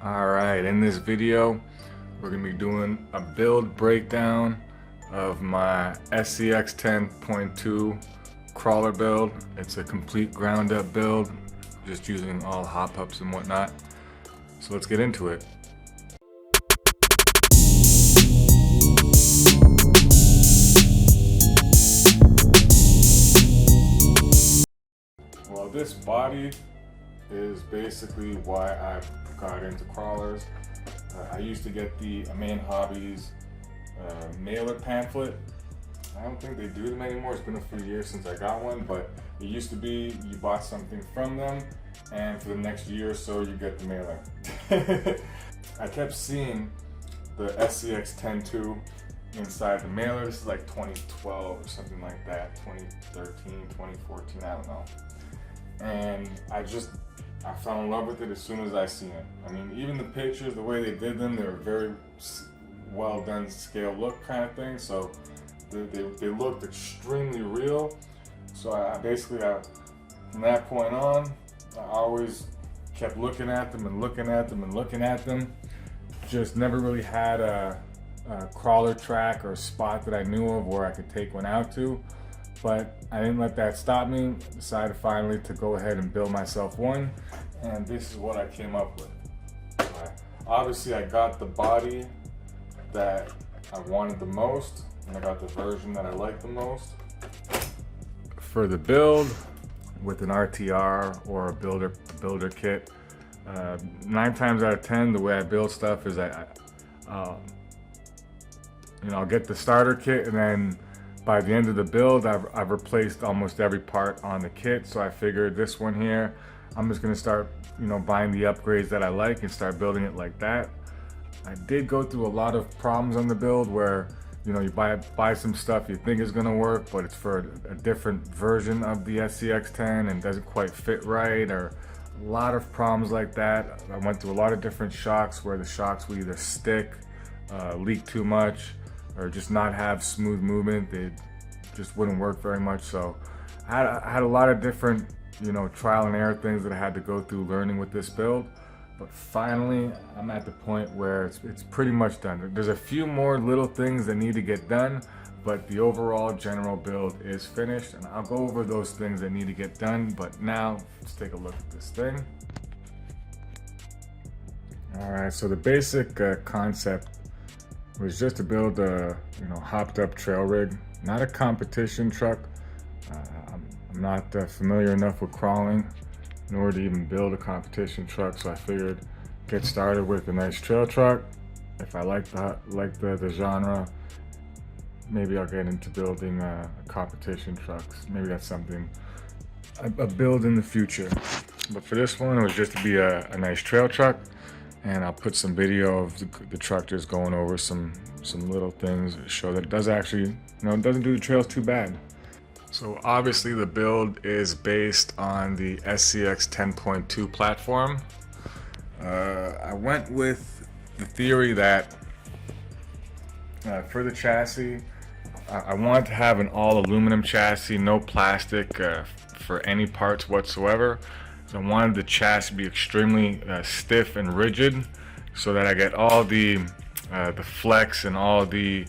Alright, in this video we're going to be doing a build breakdown of my SCX10.2 crawler build. It's a complete ground up build, just using all hop-ups and whatnot. So let's get into it. Well, this body is basically why I got into crawlers. I used to get the Main Hobbies mailer pamphlet. I don't think they do them anymore. It's been a few years since I got one, but it used to be you bought something from them and for the next year or so you get the mailer. I kept seeing the SCX10.2 inside the mailer. This is like 2012 or something like that, 2013, 2014, I don't know. And I fell in love with it as soon as I seen it. I mean, even the pictures, the way they did them, they were very well done scale look kind of thing. So they looked extremely real. So from that point on, I always kept looking at them and looking at them and looking at them. Just never really had a crawler track or spot that I knew of where I could take one out to. But I didn't let that stop me. Decided finally to go ahead and build myself one, and this is what I came up with. Obviously, I got the body that I wanted the most, and I got the version that I like the most. For the build, with an RTR or a builder kit, 9 times out of 10, the way I build stuff is I'll get the starter kit, and then by the end of the build, I've replaced almost every part on the kit. So I figured this one here, I'm just gonna start, buying the upgrades that I like and start building it like that. I did go through a lot of problems on the build where, you buy some stuff you think is gonna work, but it's for a different version of the SCX10 and doesn't quite fit right, or a lot of problems like that. I went through a lot of different shocks where the shocks would either stick, leak too much, or just not have smooth movement. They just wouldn't work very much. So I had a lot of different, trial and error things that I had to go through learning with this build. But finally, I'm at the point where it's pretty much done. There's a few more little things that need to get done, but the overall general build is finished. And I'll go over those things that need to get done. But now let's take a look at this thing. All right, so the basic concept was just to build a hopped up trail rig, not a competition truck. I'm not familiar enough with crawling in order to even build a competition truck, so I figured get started with a nice trail truck. If I like the genre, maybe I'll get into building competition trucks. Maybe that's something I build in the future. But for this one, it was just to be a nice trail truck. And I'll put some video of the truck just going over some little things to show that it does actually, it doesn't do the trails too bad. So obviously the build is based on the SCX 10.2 platform. I went with the theory that for the chassis, I wanted to have an all aluminum chassis, no plastic for any parts whatsoever. So I wanted the chassis to be extremely stiff and rigid, so that I get all the flex and all the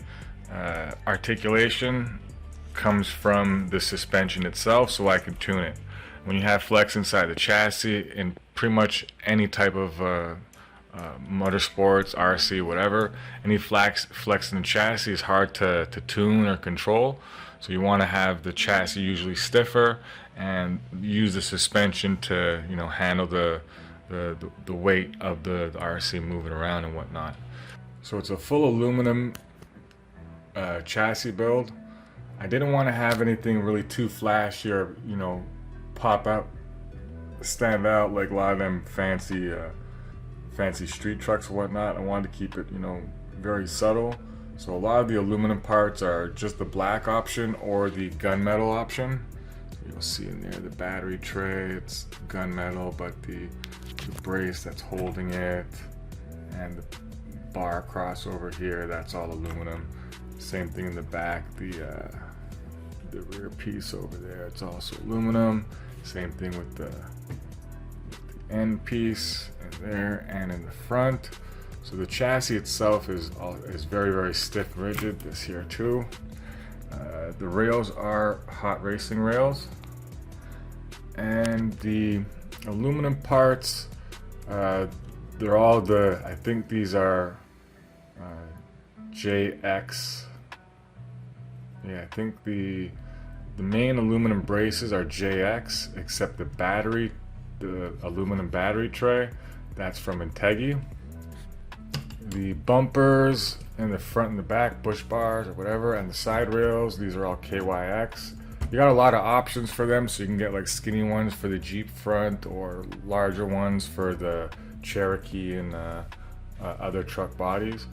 articulation comes from the suspension itself, so I can tune it. When you have flex inside the chassis in pretty much any type of motorsports, RC, whatever, any flex in the chassis is hard to tune or control. So you want to have the chassis usually stiffer and use the suspension to handle the weight of the RC moving around and whatnot. So it's a full aluminum chassis build. I didn't want to have anything really too flashy or pop out, stand out like a lot of them fancy street trucks and whatnot. I wanted to keep it very subtle. So a lot of the aluminum parts are just the black option or the gunmetal option. So you'll see in there the battery tray, it's gunmetal, but the brace that's holding it and the bar crossover here, that's all aluminum. Same thing in the back, the rear piece over there, it's also aluminum. Same thing with the end piece there and in the front. So the chassis itself is very, very stiff and rigid. This here too. The rails are hot racing rails, and the aluminum parts, they're all I think these are JX. Yeah, I think the main aluminum braces are JX, except the aluminum battery tray, that's from Integi. The bumpers in the front and the back, bush bars or whatever, and the side rails, these are all KYX. You got a lot of options for them, so you can get like skinny ones for the Jeep front or larger ones for the Cherokee and other truck bodies.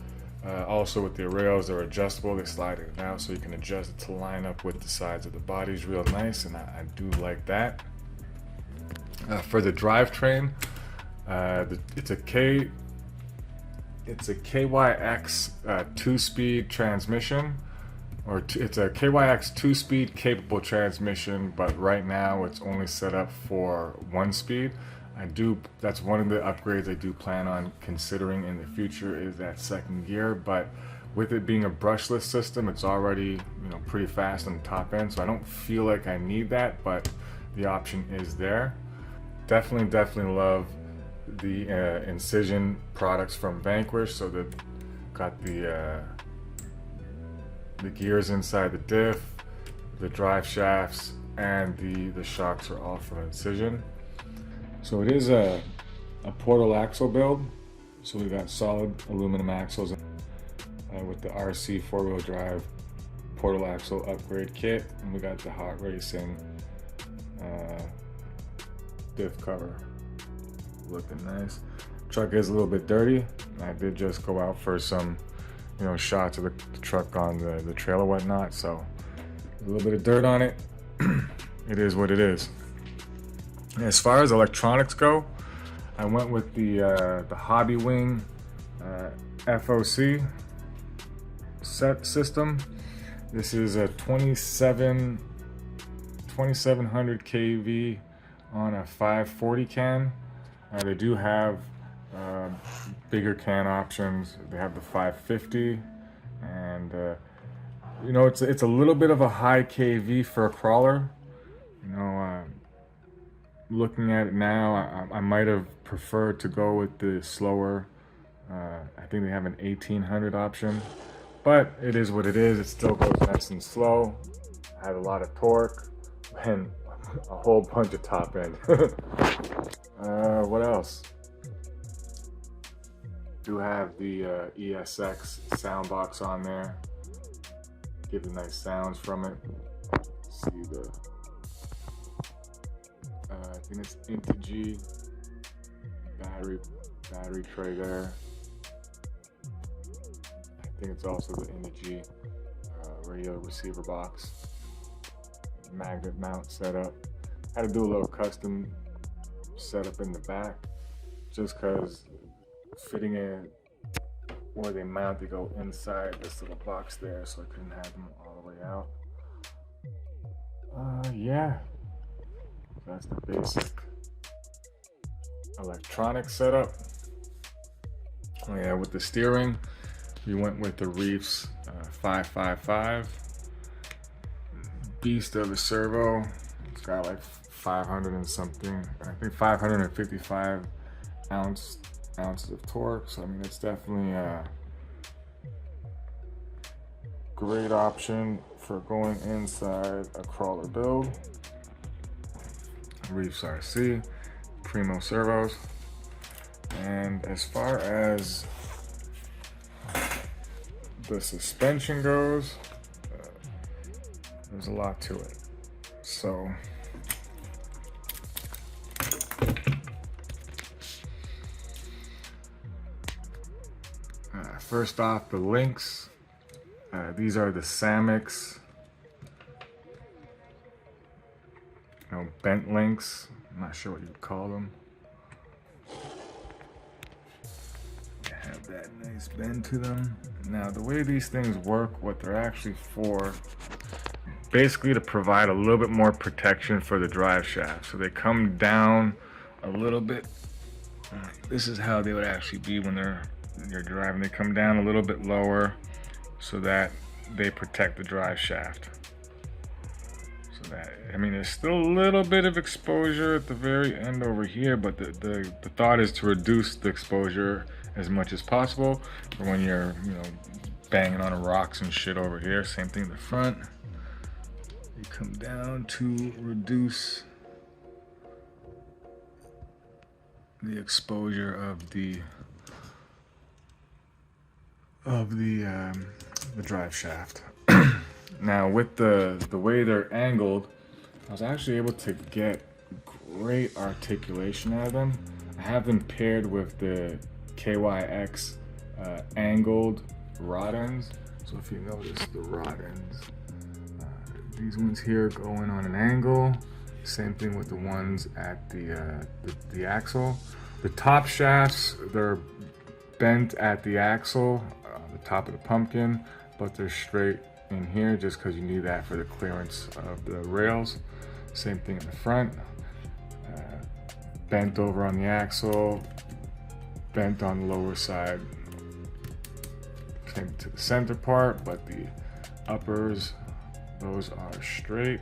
Also with the rails, they're adjustable, they slide in and out, so you can adjust it to line up with the sides of the bodies real nice, and I do like that. For the drivetrain, it's a KYX 2-speed transmission, or it's a KYX 2-speed capable transmission, but right now it's only set up for 1-speed. That's one of the upgrades I do plan on considering in the future, is that second gear, but with it being a brushless system, it's already, pretty fast on the top end, so I don't feel like I need that, but the option is there. Definitely love the Incision products from Vanquish. So they've got the gears inside the diff, the drive shafts, and the shocks are all from Incision. So it is a portal axle build. So we got solid aluminum axles with the RC 4-wheel drive portal axle upgrade kit, and we got the hot racing diff cover. Looking nice. Truck is a little bit dirty. I did just go out for some, shots of the truck on the trail or whatnot, so a little bit of dirt on it. It is what it is. As far as electronics go, I went with the Hobby Wing FOC set system. This is a 2700 kV on a 540 can. They do have bigger can options. They have the 550, and it's a little bit of a high kV for a crawler. Looking at it now, I might have preferred to go with the slower. I think they have an 1800 option, but it is what it is. It still goes nice and slow. Had a lot of torque and a whole bunch of top end. What else? Do have the ESX sound box on there. Give the nice sounds from it. See the I think it's Integi battery tray there. I think it's also the Integi radio receiver box. Magnet mount setup. Had to do a little custom setup in the back, just because fitting it where they mount, they go inside this little box there, so I couldn't have them all the way out. Yeah, that's the basic electronic setup. Oh yeah, with the steering, we went with the Reefs 555. Beast of a servo. It's got like 500 and something, I think 555 ounces of torque. So I mean, it's definitely a great option for going inside a crawler build. Reefs RC, Primo servos. And as far as the suspension goes, there's a lot to it. So first off, the links. These are the Samix bent links. I'm not sure what you'd call them. They have that nice bend to them. Now, the way these things work, what they're actually for, basically to provide a little bit more protection for the drive shaft. So they come down a little bit This is how they would actually be when you're driving. They come down a little bit lower so that they protect the drive shaft. So that, I mean, there's still a little bit of exposure at the very end over here, but the thought is to reduce the exposure as much as possible for when you're, you know, banging on rocks and shit over here. Same thing in the front. You come down to reduce the exposure of the drive shaft. Now with the way they're angled, I was actually able to get great articulation out of them. I have them paired with the KYX angled rod ends. So if you notice the rod ends, these ones here going on an angle. Same thing with the ones at the axle. The top shafts, they're bent at the axle, the top of the pumpkin, but they're straight in here just because you need that for the clearance of the rails. Same thing in the front, bent over on the axle, bent on the lower side. Came to the center part, but the uppers, those are straight.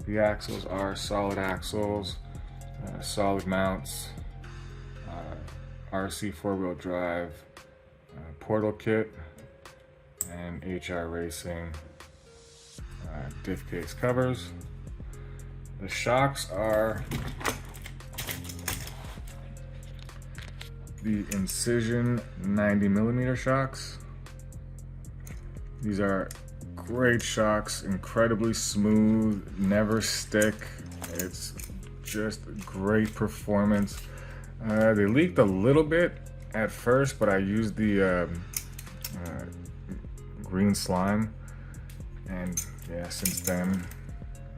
The axles are solid axles, solid mounts, RC 4-wheel drive, portal kit, and HR Racing diff case covers. The shocks are the Incision 90mm shocks. These are great shocks, incredibly smooth, never stick. It's just great performance. They leaked a little bit at first, but I used the green slime, and yeah, since then,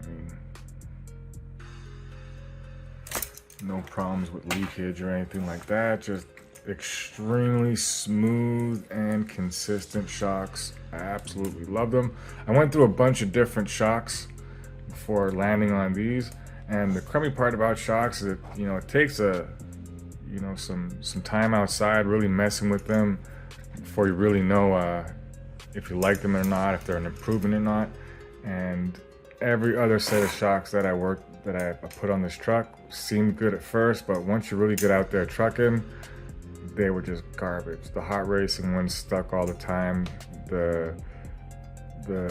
I mean, no problems with leakage or anything like that. Just extremely smooth and consistent shocks. I absolutely love them. I went through a bunch of different shocks before landing on these, and the crummy part about shocks is that, you know, it takes some time outside really messing with them before you really know if you like them or not, if they're an improvement or not. And every other set of shocks that I put on this truck seemed good at first, but once you really get out there trucking, they were just garbage. The hot racing ones stuck all the time. The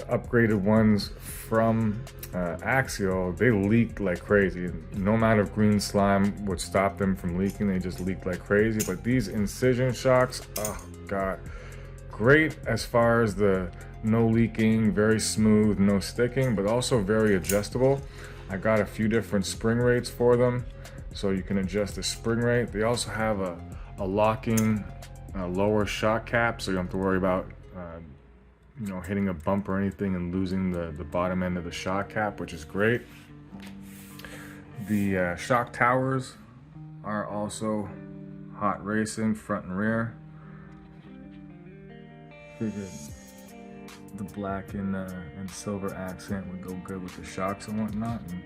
upgraded ones from Axial, they leaked like crazy. No amount of green slime would stop them from leaking. They just leaked like crazy. But these Incision shocks, oh god, great as far as the no leaking, very smooth, no sticking, but also very adjustable. I got a few different spring rates for them, so you can adjust the spring rate. They also have a locking lower shock cap, so you don't have to worry about you know, hitting a bump or anything and losing the bottom end of the shock cap, which is great. The shock towers are also hot racing, front and rear. Figured the black and silver accent would go good with the shocks and whatnot, and,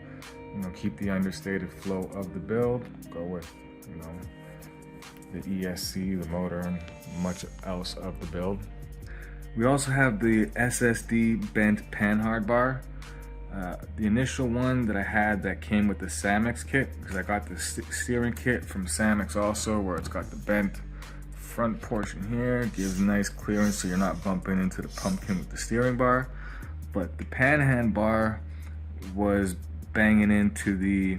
you know, keep the understated flow of the build. Go with, you know, the ESC, the motor, and much else of the build. We also have the SSD bent Panhard bar. The initial one that I had that came with the Samex kit, because I got the steering kit from Samex also, where it's got the bent front portion here, gives nice clearance so you're not bumping into the pumpkin with the steering bar. But the Panhard bar was banging into the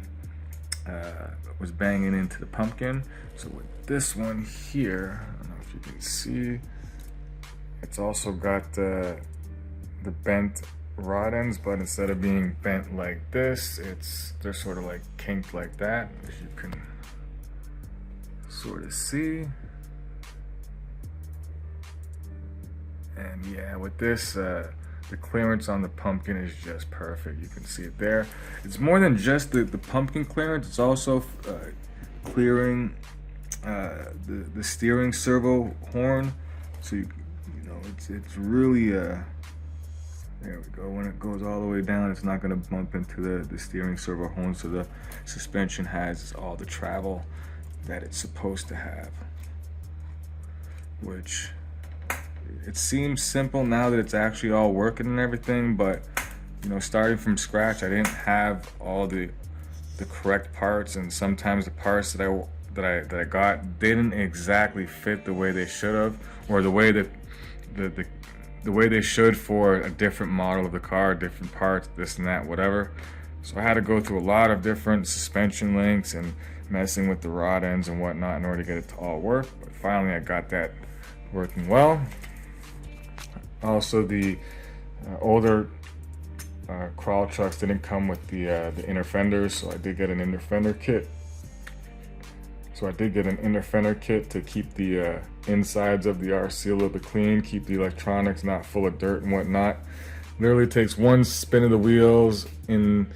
pumpkin. So with this one here, I don't know if you can see, it's also got the bent rod ends, but instead of being bent like this, they're sort of like kinked like that, as you can sort of see. And yeah, with this, the clearance on the pumpkin is just perfect. You can see it there. It's more than just the pumpkin clearance, it's also clearing the steering servo horn. So you know, it's really There we go. When it goes all the way down, it's not going to bump into the steering servo horn, so the suspension has all the travel that it's supposed to have. Which, it seems simple now that it's actually all working and everything, but you know, starting from scratch, I didn't have all the correct parts, and sometimes the parts that I got didn't exactly fit the way they should have, or the way that the way they should for a different model of the car, different parts, this and that, whatever. So I had to go through a lot of different suspension links and messing with the rod ends and whatnot in order to get it to all work. But finally I got that working well. Also, the older crawl trucks didn't come with the inner fenders, so I did get an inner fender kit. To keep the insides of the RC a little bit clean, keep the electronics not full of dirt and whatnot. Literally takes one spin of the wheels in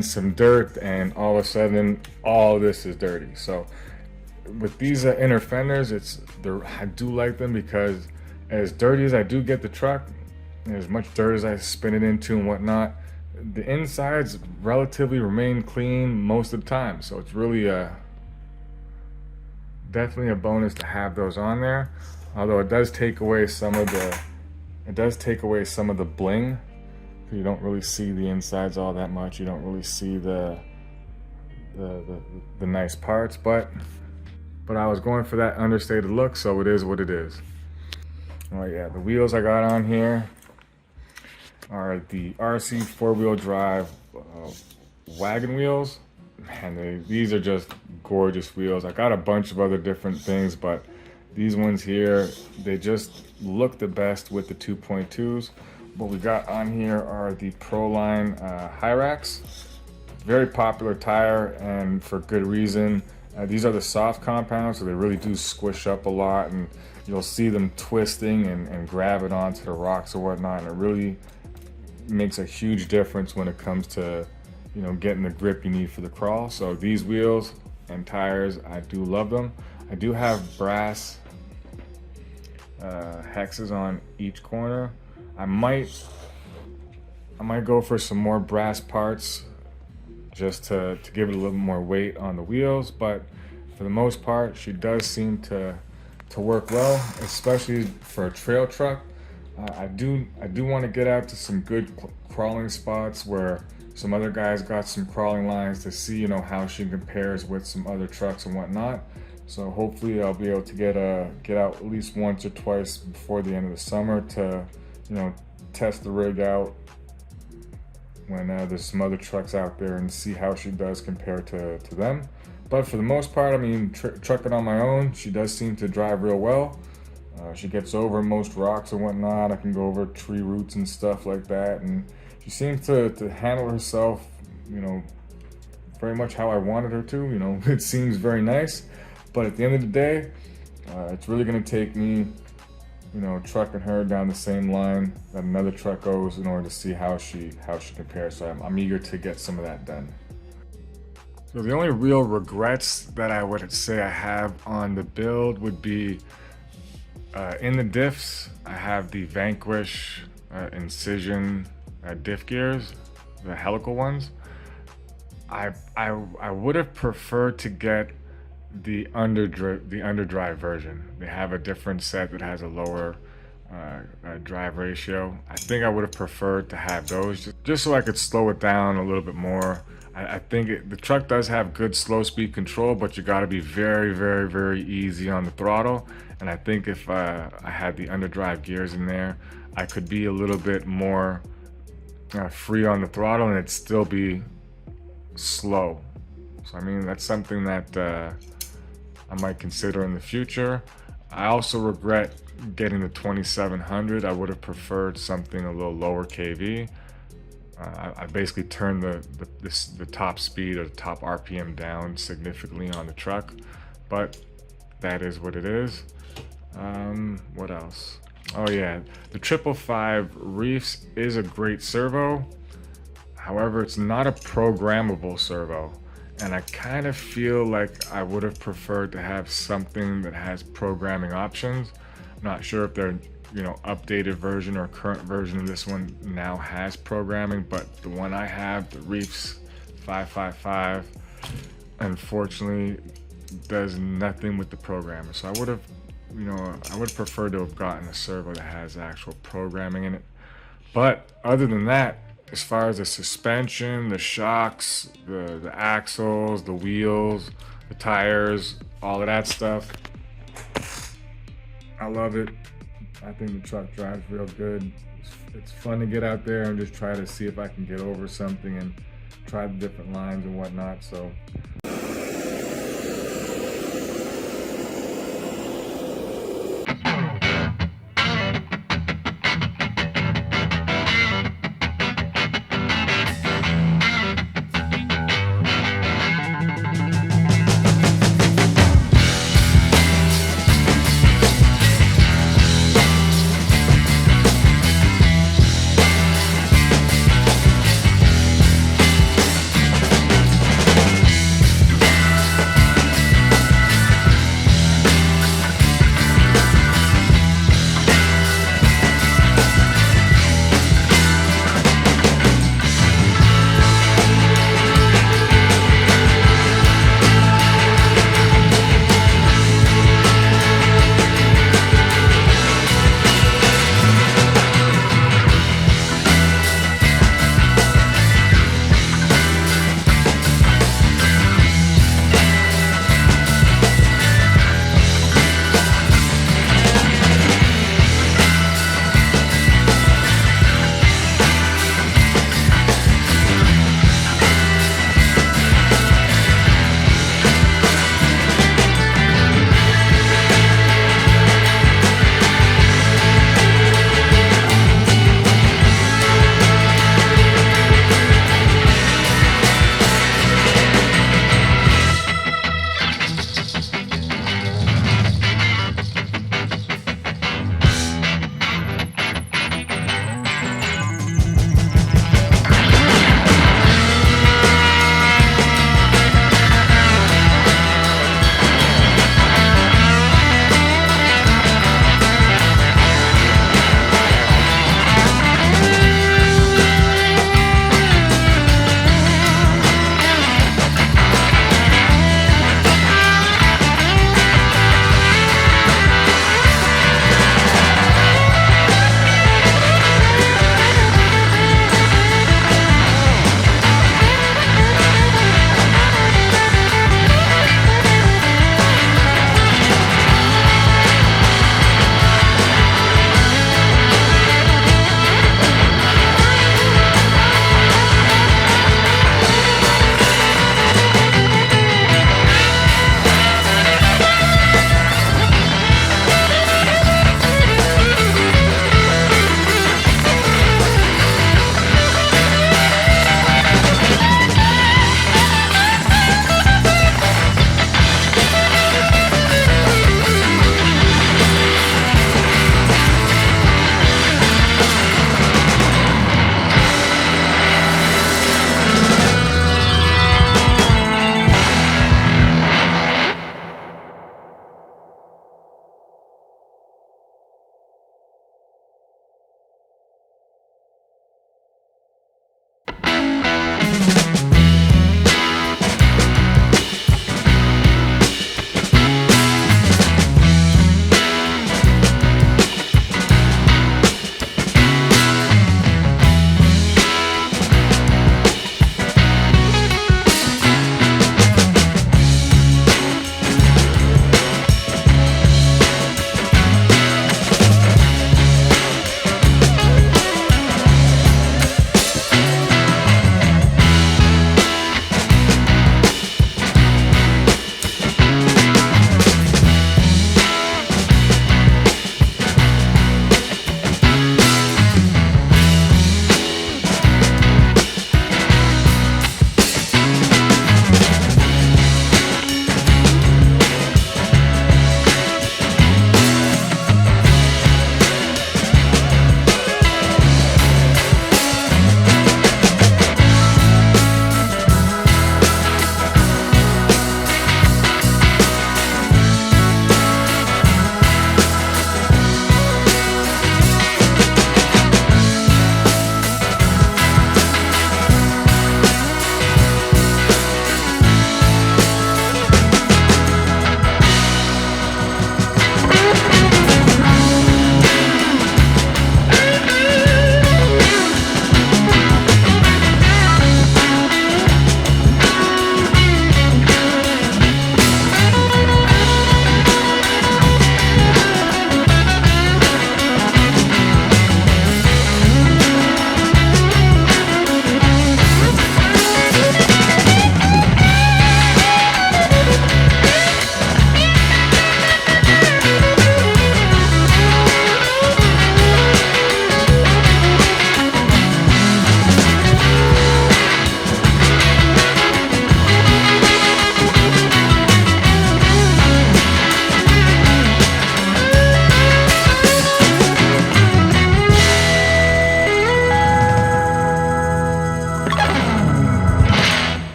some dirt, and all of a sudden, all of this is dirty. So with these inner fenders, I do like them because as dirty as I do get the truck, and as much dirt as I spin it into and whatnot, the insides relatively remain clean most of the time. So it's really definitely a bonus to have those on there. Although it does take away some of the bling. You don't really see the insides all that much. You don't really see the nice parts, but I was going for that understated look, so it is what it is. Oh yeah, the wheels I got on here are the RC four-wheel drive wagon wheels. Man, these are just gorgeous wheels. I got a bunch of other different things, but these ones here, they just look the best with the 2.2s. What we got on here are the Proline Hyrax. Very popular tire, and for good reason. These are the soft compounds, so they really do squish up a lot, and you'll see them twisting and grabbing onto the rocks or whatnot, and it really makes a huge difference when it comes to, you know, getting the grip you need for the crawl. So these wheels and tires, I do love them. I do have brass hexes on each corner. I might go for some more brass parts just to give it a little more weight on the wheels, but for the most part, she does seem to work well, especially for a trail truck. I do want to get out to some good crawling spots where some other guys got some crawling lines to see, you know, how she compares with some other trucks and whatnot. So hopefully I'll be able to get out at least once or twice before the end of the summer to, you know, test the rig out when there's some other trucks out there and see how she does compare to them. But for the most part, I mean, trucking on my own, she does seem to drive real well. She gets over most rocks and whatnot. I can go over tree roots and stuff like that, and she seems to handle herself, you know, very much how I wanted her to. You know, it seems very nice, but at the end of the day, it's really going to take me, you know, trucking her down the same line that another truck goes in order to see how she compares. So I'm eager to get some of that done. So the only real regrets that I would say I have on the build would be in the diffs. I have the Vanquish Incision diff gears, the helical ones. I would have preferred to get the underdrive version. They have a different set that has a lower drive ratio. I think I would have preferred to have those just so I could slow it down a little bit more. I think the truck does have good slow speed control, but you got to be very, very, very easy on the throttle. And I think if I had the underdrive gears in there, I could be a little bit more free on the throttle and it'd still be slow. So I mean, that's something that I might consider in the future. I also regret getting the 2700. I would have preferred something a little lower kV. I basically turned the top speed or the top RPM down significantly on the truck, but that is what it is. What else? Oh yeah, the 555 Reefs is a great servo. However, it's not a programmable servo, and I kind of feel like I would have preferred to have something that has programming options. I'm not sure if they're updated version or current version of this one now has programming, but the one I have, the Reefs 555, unfortunately does nothing with the programmer. So I would have preferred to have gotten a servo that has actual programming in it. But other than that, as far as the suspension, the shocks, the axles, the wheels, the tires, all of that stuff, I love it. I think the truck drives real good. It's fun to get out there and just try to see if I can get over something and try the different lines and whatnot. So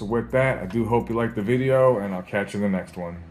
So with that, I do hope you liked the video, and I'll catch you in the next one.